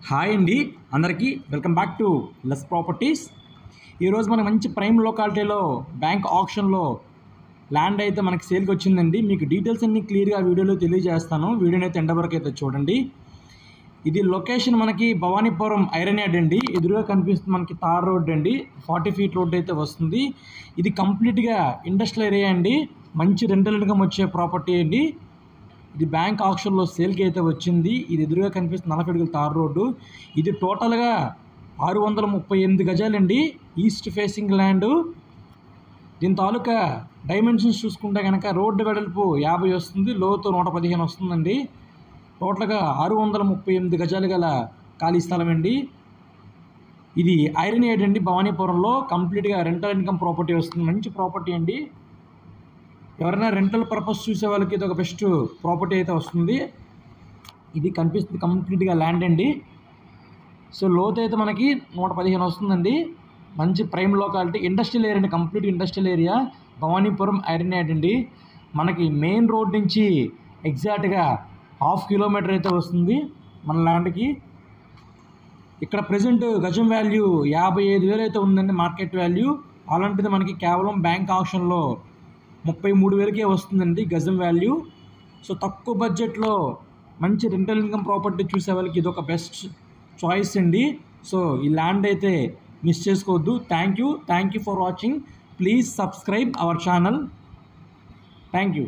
Hi అండి, అందరికీ welcome back to less properties. ఈరోజు మనకు మంచి ప్రైమ్ లొకాలిటీలో బ్యాంక్ ఆప్షన్లో ల్యాండ్ అయితే మనకి సేల్కి వచ్చిందండి. మీకు డీటెయిల్స్ అన్ని క్లియర్గా వీడియోలో తెలియజేస్తాను. వీడియోని అయితే ఎండ్ వరకు అయితే చూడండి. ఇది లొకేషన్ మనకి భవానీపురం ఐరన్ యార్డ్ అండి. ఎదురుగా కనిపిస్తుంది మనకి తార్ రోడ్ అండి. 40 ఫీట్ రోడ్ అయితే వస్తుంది. ఇది కంప్లీట్గా ఇండస్ట్రియల్ ఏరియా అండి. మంచి రెంటల్ ఇన్కమ్ వచ్చే ప్రాపర్టీ అండి. ఇది బ్యాంక్ ఆప్షన్లో సేల్కి అయితే వచ్చింది. ఇది ఎదురుగా కనిపిస్తుంది 40 అడుగుల తార్ రోడ్డు. ఇది టోటల్గా 638 గజాలండి. East facing land. దీని తాలూకా డైమెన్షన్స్ చూసుకుంటే కనుక రోడ్డు వెడల్పు 50 వస్తుంది, లోతు 115 వస్తుందండి. టోటల్గా 638 గజాలు గల ఖాళీ స్థలం అండి. ఇది ఐరన్ యార్డ్ అండి, భవానీపురంలో. కంప్లీట్గా రెంటల్ ఇన్కమ్ ప్రాపర్టీ వస్తుంది. మంచి ప్రాపర్టీ అండి. ఎవరైనా రెంటల్ పర్పస్ చూసే వాళ్ళకి ఇది ఒక బెస్ట్ ప్రాపర్టీ అయితే వస్తుంది. ఇది కనిపిస్తుంది కంప్లీట్గా ల్యాండ్ అండి. సో లోతు అయితే మనకి 115 వస్తుందండి. మంచి ప్రైమ్ లొకాలిటీ, ఇండస్ట్రియల్ ఏరియా అండి. Complete industrial area, Bhavanipuram iron yard అండి. మనకి మెయిన్ రోడ్ నుంచి ఎగ్జాక్ట్గా 1/2 కిలోమీటర్ అయితే వస్తుంది మన ల్యాండ్కి. ఇక్కడ ప్రజెంట్ గజం వాల్యూ 55,000 అయితే ఉందండి మార్కెట్ వాల్యూ. అలాంటిది మనకి కేవలం బ్యాంక్ ఆప్షన్లో 33,000కే వస్తుందండి గజం వాల్యూ. సో తక్కువ బడ్జెట్లో మంచి రెంటల్ ఇన్కమ్ ప్రాపర్టీ చూసే వాళ్ళకి ఇది ఒక బెస్ట్ చాయిస్ అండి. సో ఈ ల్యాండ్ అయితే మిస్ చేసుకోవద్దు. Thank you for watching. Please subscribe our channel. Thank you.